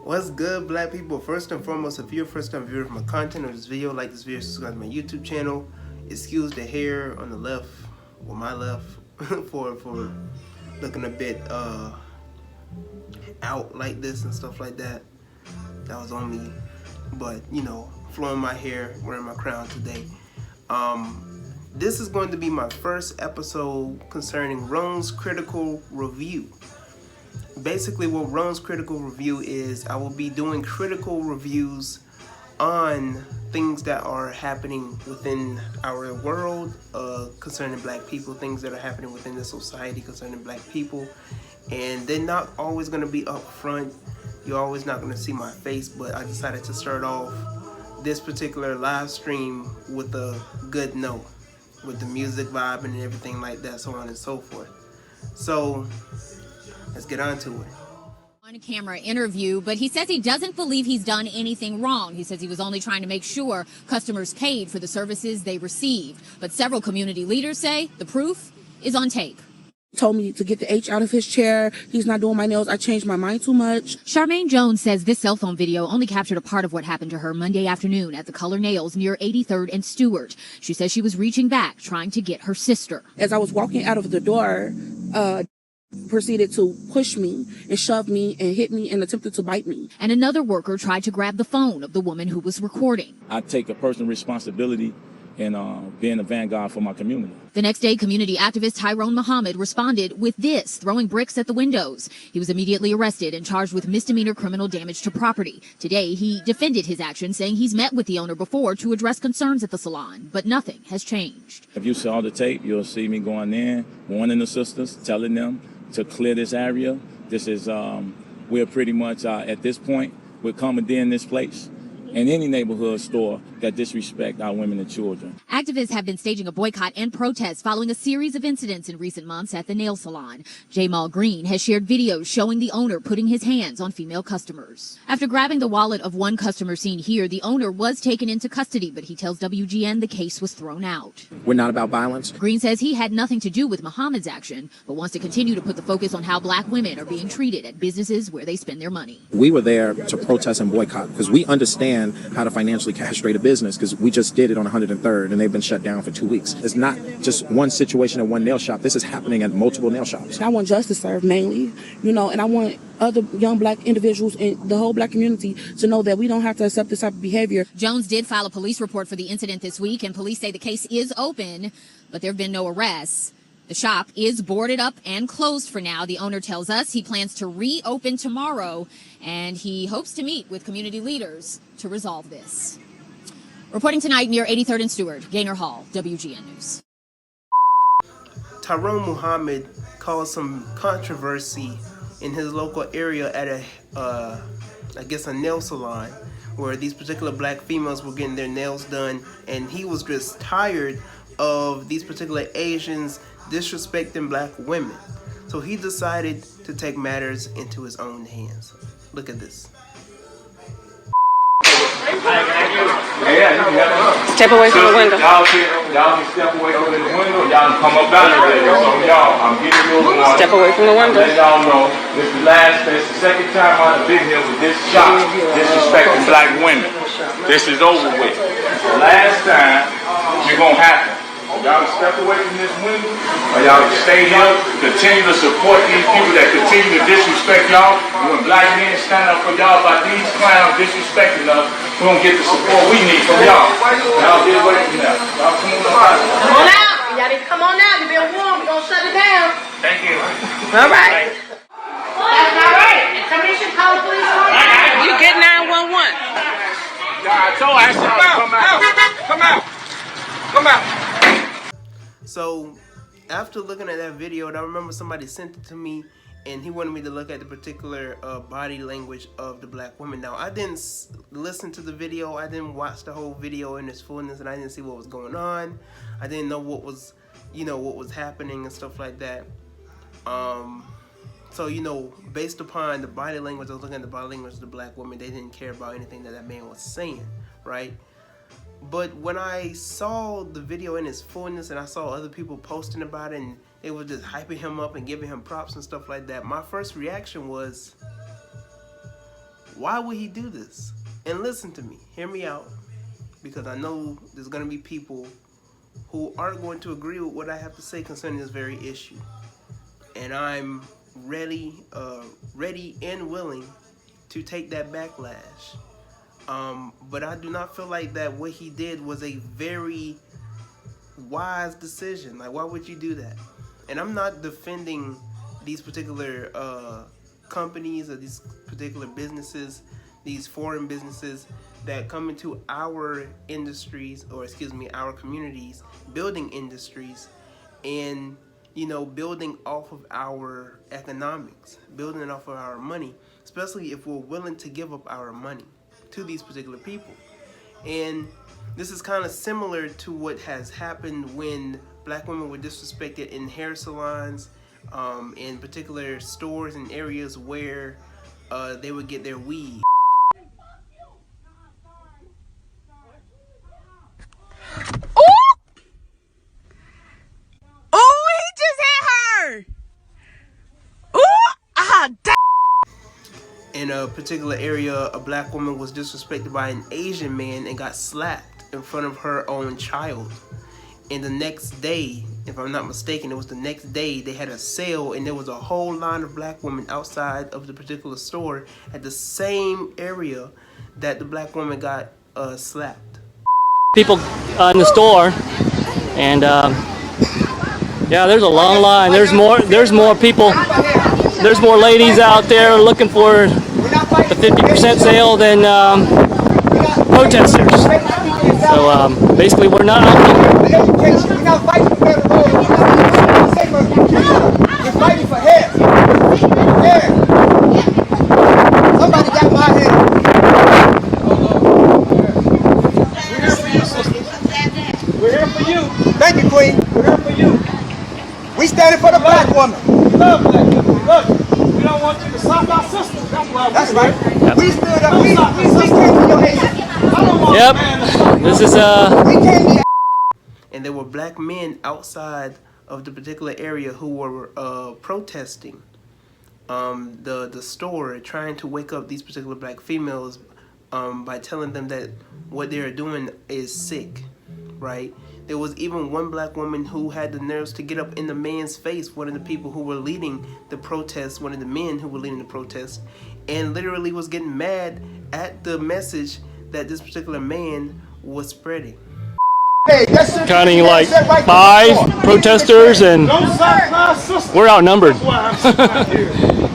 What's good, black people? First and foremost, if you're a first time viewer of my content or this video, like this video, subscribe to my YouTube channel. Excuse the hair on the left, or my left, for looking a bit out like this and stuff like that. That was on me. But you know, flowing my hair, wearing my crown today. This is going to be my first episode concerning Rone's critical review. Basically, what Rone's critical review is, I will be doing critical reviews on things that are happening within our world concerning black people, things that are happening within the society concerning black people. And they're not always going to be up front. You're always not going to see my face, but I decided to start off this particular live stream with a good note, with the music vibe and everything like that, so on and so forth. So let's get on to it. On-camera interview, but he says he doesn't believe he's done anything wrong. He says he was only trying to make sure customers paid for the services they received. But several community leaders say the proof is on tape. Told me to get the H out of his chair. He's not doing my nails. I changed my mind too much. Charmaine Jones says this cell phone video only captured a part of what happened to her Monday afternoon at the Color Nails near 83rd and Stewart. She says she was reaching back, trying to get her sister. As I was walking out of the door, proceeded to push me and shove me and hit me and attempted to bite me. And another worker tried to grab the phone of the woman who was recording. I take a personal responsibility in being a vanguard for my community. The next day, community activist Tyrone Muhammad responded with this, throwing bricks at the windows. He was immediately arrested and charged with misdemeanor criminal damage to property. Today, he defended his action, saying he's met with the owner before to address concerns at the salon, but nothing has changed. If you saw the tape, you'll see me going in, warning the sisters, telling them to clear this area. This is, we're pretty much at this point, we're commandeering this place and any neighborhood store that disrespect our women and children. Activists have been staging a boycott and protest following a series of incidents in recent months at the nail salon. Jamal Green has shared videos showing the owner putting his hands on female customers. After grabbing the wallet of one customer seen here, the owner was taken into custody, but he tells WGN the case was thrown out. We're not about violence. Green says he had nothing to do with Muhammad's action, but wants to continue to put the focus on how black women are being treated at businesses where they spend their money. We were there to protest and boycott because we understand how to financially castrate a business, because we just did it on 103rd and they've been shut down for 2 weeks. It's not just one situation at one nail shop. This is happening at multiple nail shops. I want justice served mainly, and I want other young black individuals and the whole black community to know that we don't have to accept this type of behavior. Jones did file a police report for the incident this week, and police say the case is open, but there have been no arrests. The shop is boarded up and closed for now. The owner tells us he plans to reopen tomorrow, and he hopes to meet with community leaders to resolve this. Reporting tonight near 83rd and Stewart, Gaynor Hall, WGN News. Tyrone Muhammad caused some controversy in his local area at a nail salon, where these particular black females were getting their nails done, and he was just tired of these particular Asians disrespecting black women. So he decided to take matters into his own hands. Look at this. Step away from the window. Y'all can step away over the window. Y'all can come up out of there. So y'all, I'm getting you one. Step away from the window. Let y'all know this is the second time I've been here with this shop disrespecting black women. This is over with. The last time you're gonna happen. Y'all step away from this window, or y'all stay here, continue to support these people that continue to disrespect y'all. And when black men stand up for y'all by these clowns disrespecting us, we don't get the support we need from y'all. Y'all get away from that. Y'all come on out. Come on out. Y'all need to come on out. You've been warned. We're going to shut it down. Thank you. All right. That's not right. Somebody should call the police on that. You get 911. I told her, come out. Come out. Come out. So after looking at that video, and I remember somebody sent it to me, and he wanted me to look at the particular body language of the black women. Now, I didn't listen to the video. I didn't watch the whole video in its fullness, and I didn't see what was going on. I didn't know what was happening and stuff like that. So, based upon the body language, I was looking at the body language of the black women. They didn't care about anything that man was saying, right? But when I saw the video in its fullness and I saw other people posting about it and they were just hyping him up and giving him props and stuff like that, my first reaction was, Why would he do this? And listen to me, hear me out, because I know there's going to be people who aren't going to agree with what I have to say concerning this very issue. And I'm ready and willing to take that backlash. But I do not feel like that what he did was a very wise decision. Like, why would you do that? And I'm not defending these particular companies or these particular businesses, these foreign businesses that come into our industries, or excuse me, our communities, building industries, and building off of our economics, building off of our money, especially if we're willing to give up our money to these particular people. And this is kind of similar to what has happened when black women were disrespected in hair salons, in particular stores and areas where they would get their weed. In a particular area, a black woman was disrespected by an Asian man and got slapped in front of her own child. And the next day, if I'm not mistaken, it was the next day, they had a sale and there was a whole line of black women outside of the particular store at the same area that the black woman got slapped. People in the store, and yeah, there's a long line. There's more people. There's more ladies out there looking for the 50% sale than protesters. So basically, we're not outnumbered. We're not fighting for better roads. We're fighting for hair. Hair. Somebody got my hair. We're here for you, sister. We're here for you. Thank you, Queen. We're here for you. We standing for the black woman. We love black women. Look, we don't want you to stop our sisters. That's right. Yep. We stood up. We came to your aid. Yep. This is And there were black men outside of the particular area who were protesting the store, trying to wake up these particular black females by telling them that what they are doing is sick, right? There was even one black woman who had the nerves to get up in the man's face, one of the people who were leading the protest, one of the men who were leading the protest, and literally was getting mad at the message that this particular man was spreading. counting like 5 protesters, and we're outnumbered.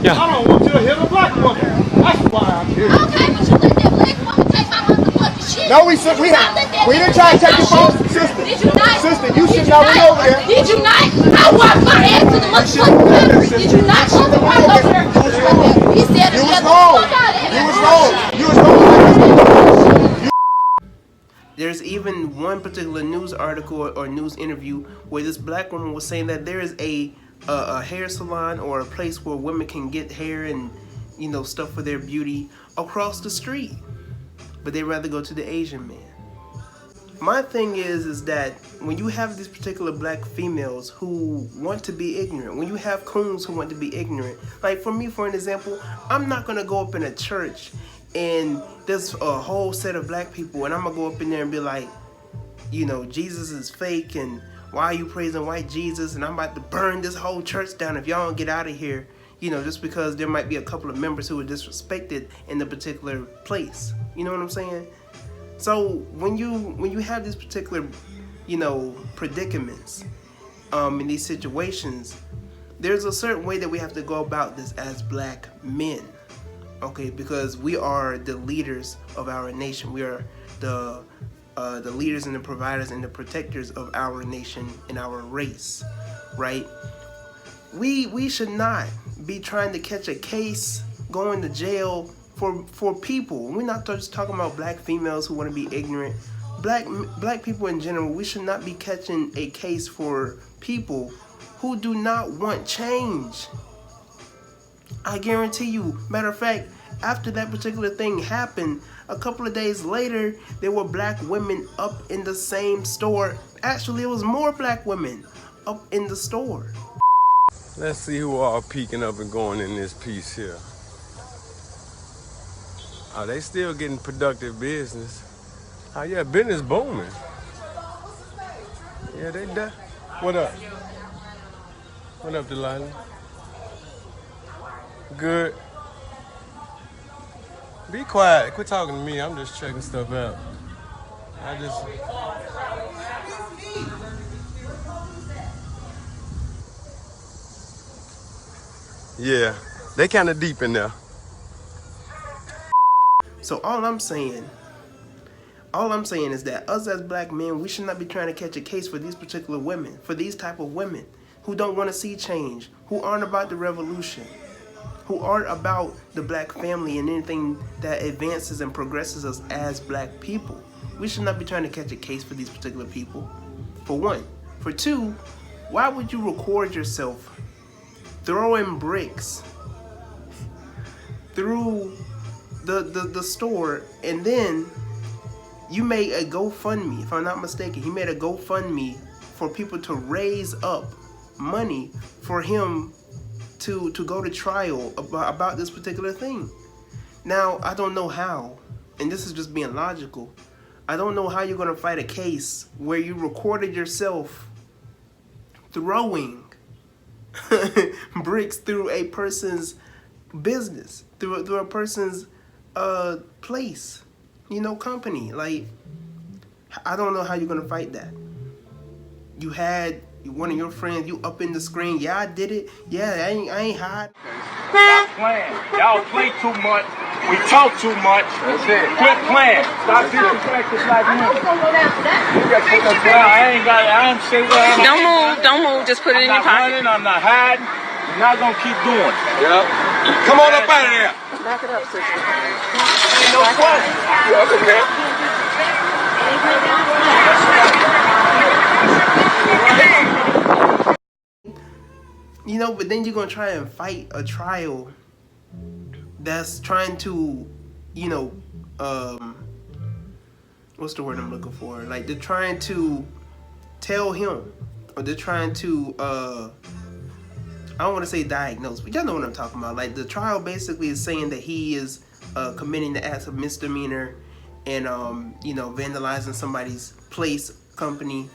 Yeah. I don't want you to hit a black woman. That's why I'm here. Okay, but you let that black woman take my motherfucking shit. No, we didn't try to take your phone, sister. Did you not? Sister, you should not be over there. Did you not? I walked my ass to the motherfucking country. Did you not go to right over there? He said You was wrong. You was wrong. You was wrong. There's even one particular news article or news interview where this black woman was saying that there is a hair salon or a place where women can get hair and stuff for their beauty across the street, but they'd rather go to the Asian man. My thing is that when you have these particular black females who want to be ignorant, when you have coons who want to be ignorant, like for me, for an example, I'm not gonna go up in a church and there's a whole set of black people and I'm gonna go up in there and be like, Jesus is fake and why are you praising white Jesus, and I'm about to burn this whole church down if y'all don't get out of here, just because there might be a couple of members who are disrespected in the particular place. You know what I'm saying? So when you have these particular, predicaments, in these situations, there's a certain way that we have to go about this as black men, okay? Because we are the leaders of our nation. We are the leaders and the providers and the protectors of our nation and our race, right? We should not be trying to catch a case, going to jail for people. We're not just talking about black females who want to be ignorant. Black people in general, we should not be catching a case for people who do not want change. I guarantee you. Matter of fact, after that particular thing happened, a couple of days later, there were black women up in the same store. Actually, it was more black women up in the store. Let's see who all peeking up and going in this piece here. Oh, they still getting productive business. Oh yeah, business booming. Yeah, they done. What up? What up, Delilah? Good. Be quiet. Quit talking to me. I'm just checking stuff out. I just. Yeah, they kind of deep in there. So all I'm saying is that us as black men, we should not be trying to catch a case for these particular women, for these type of women who don't want to see change, who aren't about the revolution, who aren't about the black family and anything that advances and progresses us as black people. We should not be trying to catch a case for these particular people, for one. For two, why would you record yourself throwing bricks through the store, and then you made a GoFundMe, if I'm not mistaken, he made a GoFundMe for people to raise up money for him to go to trial about this particular thing. Now, I don't know how, and this is just being logical, I don't know how you're going to fight a case where you recorded yourself throwing bricks through a person's business, through a person's place, company. Like, I don't know how you're gonna fight that. You had one of your friends, you up in the screen, yeah, I did it, yeah, I ain't hide. Stop playing. Y'all play too much. We talk too much. That's it. Quit playing. Stop disrespecting black men. I ain't say that. Don't move. Just put it in your pocket. I'm not hiding. I'm not gonna keep doing it. Yep. Come on up out of there. Back it up, sister. Ain't no question. But then you're gonna try and fight a trial that's trying to, what's the word I'm looking for? Like, they're trying to tell him, or they're trying to, I don't want to say diagnose, but y'all know what I'm talking about. Like, the trial basically is saying that he is committing the acts of misdemeanor and, vandalizing somebody's place, company.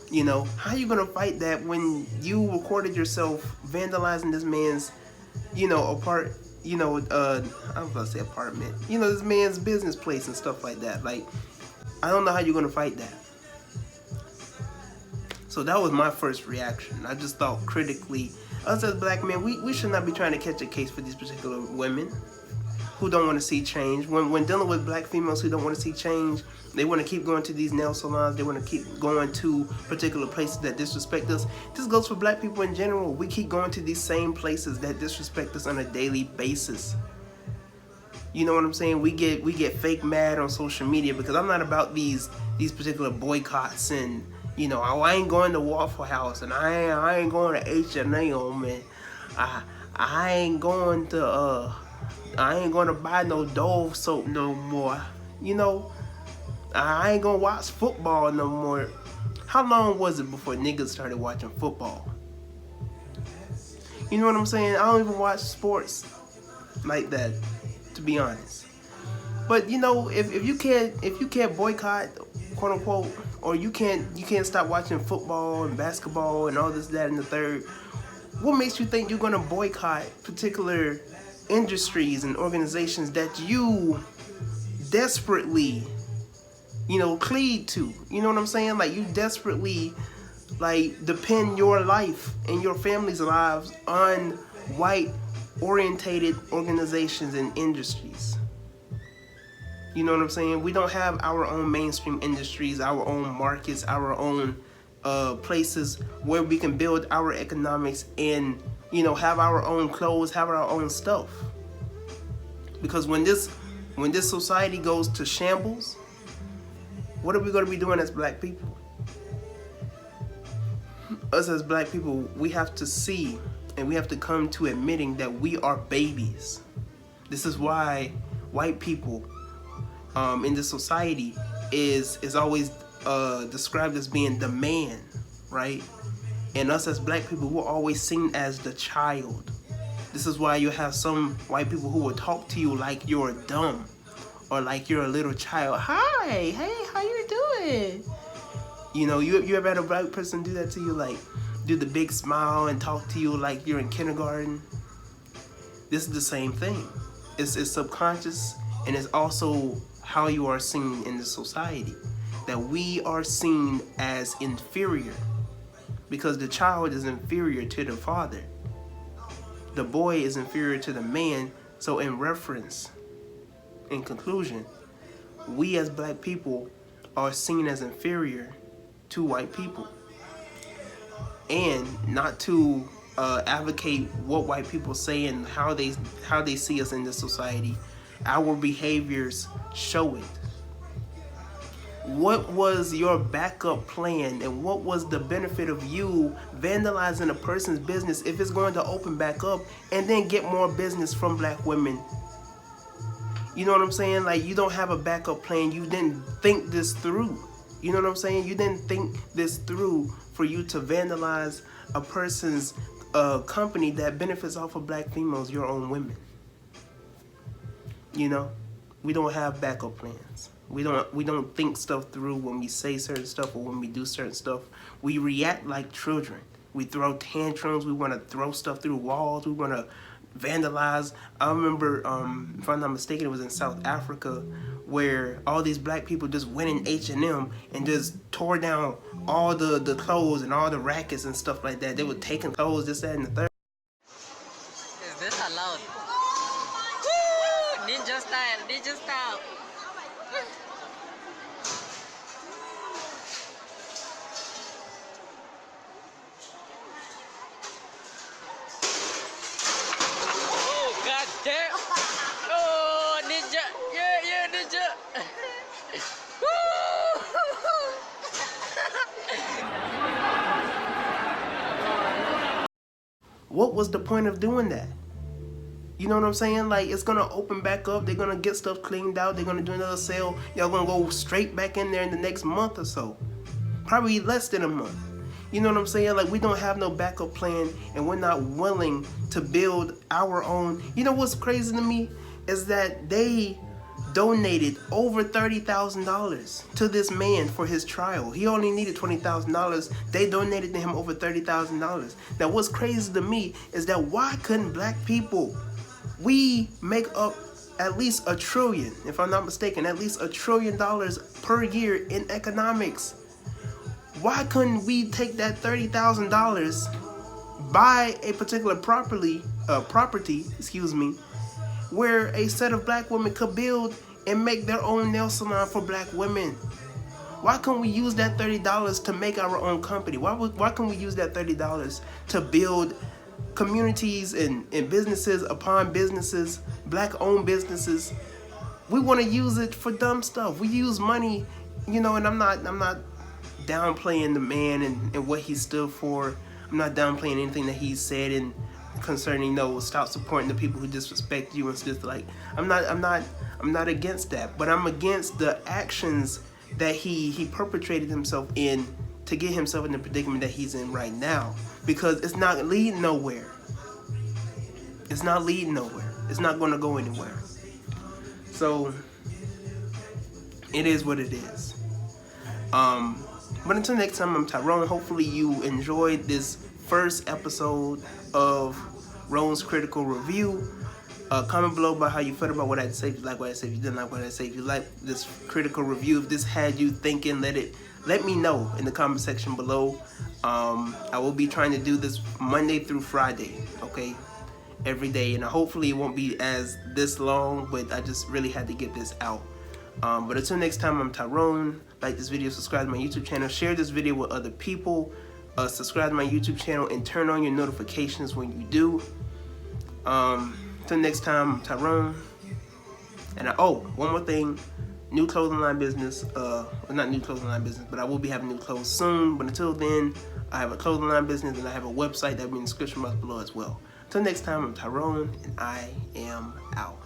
How are you gonna fight that when you recorded yourself vandalizing this man's, I was about to say apartment, this man's business place and stuff like that. Like, I don't know how you're gonna fight that. So that was my first reaction. I just thought critically, us as black men, we should not be trying to catch a case for these particular women who don't want to see change. When dealing with black females who don't want to see change, they want to keep going to these nail salons, they want to keep going to particular places that disrespect us. This goes for black people in general. We keep going to these same places that disrespect us on a daily basis. You know what I'm saying? We get fake mad on social media because I'm not about these particular boycotts and, I ain't going to Waffle House and I ain't going to H&M and I ain't going to buy no Dove soap no more. I ain't gonna watch football no more. How long was it before niggas started watching football? You know what I'm saying? I don't even watch sports like that, to be honest. But if you can't boycott, quote unquote, or you can't stop watching football and basketball and all this, that, and the third, what makes you think you're gonna boycott particular industries and organizations that you desperately cleave to? You know what I'm saying? Like, you desperately depend your life and your family's lives on white orientated organizations and industries. You know what I'm saying? We don't have our own mainstream industries, our own markets, our own places where we can build our economics and have our own clothes, have our own stuff. Because when this society goes to shambles, what are we going to be doing as black people? Us as black people, we have to see and we have to come to admitting that we are babies. This is why white people in this society is always described as being the man, right? And us as black people, we're always seen as the child. This is why you have some white people who will talk to you like you're dumb, or like you're a little child. Hi, hey, how you doing? You know, you ever had a black person do that to you, like do the big smile and talk to you like you're in kindergarten? This is the same thing. It's subconscious, and it's also how you are seen in the society. That we are seen as inferior because the child is inferior to the father. The boy is inferior to the man. So in reference, in conclusion, we as black people are seen as inferior to white people. And not to advocate what white people say and how they see us in this society, our behaviors show it. What was your backup plan, and what was the benefit of you vandalizing a person's business if it's going to open back up and then get more business from black women? You know what I'm saying? Like, you don't have a backup plan. You didn't think this through. You know what I'm saying? You didn't think this through for you to vandalize a person's company that benefits off of black females, your own women. You know, we don't have backup plans. We don't think stuff through when we say certain stuff or when we do certain stuff. We react like children. We throw tantrums. We want to throw stuff through walls. We want to vandalize. I remember, if I'm not mistaken, it was in South Africa, where all these black people just went in H&M and just tore down all the clothes and all the rackets and stuff like that. They were taking clothes, this, that, and the third. Is this allowed? Woo! Ninja style, ninja style. Oh, god damn. Oh, ninja. Yeah, ninja. What was the point of doing that? You know what I'm saying? Like, it's gonna open back up. They're gonna get stuff cleaned out. They're gonna do another sale. Y'all gonna go straight back in there in the next month or so. Probably less than a month. You know what I'm saying? Like, we don't have no backup plan, and we're not willing to build our own. You know what's crazy to me is that they donated over $30,000 to this man for his trial. He only needed $20,000. They donated to him over $30,000. Now, what's crazy to me is that why couldn't black people, we make up at least $1 trillion, if I'm not mistaken, at least $1 trillion per year in economics. Why couldn't we take that $30,000, buy a particular property, where a set of black women could build and make their own nail salon for black women? Why can't we use that $30 to make our own company? Why can't we use that $30 to build communities and businesses upon businesses, black-owned businesses? We want to use it for dumb stuff. We use money, you know, and I'm not downplaying the man and what he stood for. I'm not downplaying anything that he said and concerning, stop supporting the people who disrespect you and stuff. Like, I'm not against that, but I'm against the actions that he perpetrated himself in to get himself in the predicament that he's in right now, because it's not leading nowhere. It's not leading nowhere. It's not going to go anywhere. So it is what it is. But until next time, I'm Tyrone. Hopefully you enjoyed this first episode of Rone's Critical Review. Comment below about how you felt about what I said. If you like what I said, if you didn't like what I said, if you like this critical review, if this had you thinking, let me know in the comment section below. I will be trying to do this Monday through Friday, okay? Every day, and hopefully it won't be as this long, but I just really had to get this out. But until next time, I'm Tyrone. Like this video, subscribe to my YouTube channel, share this video with other people, subscribe to my YouTube channel, and turn on your notifications when you do. Until next time, I'm Tyrone. And one more thing, new clothing line business, well, not new clothing line business, but I will be having new clothes soon. But until then, I have a clothing line business, and I have a website that will be in the description box below as well. Until next time, I'm Tyrone, and I am out.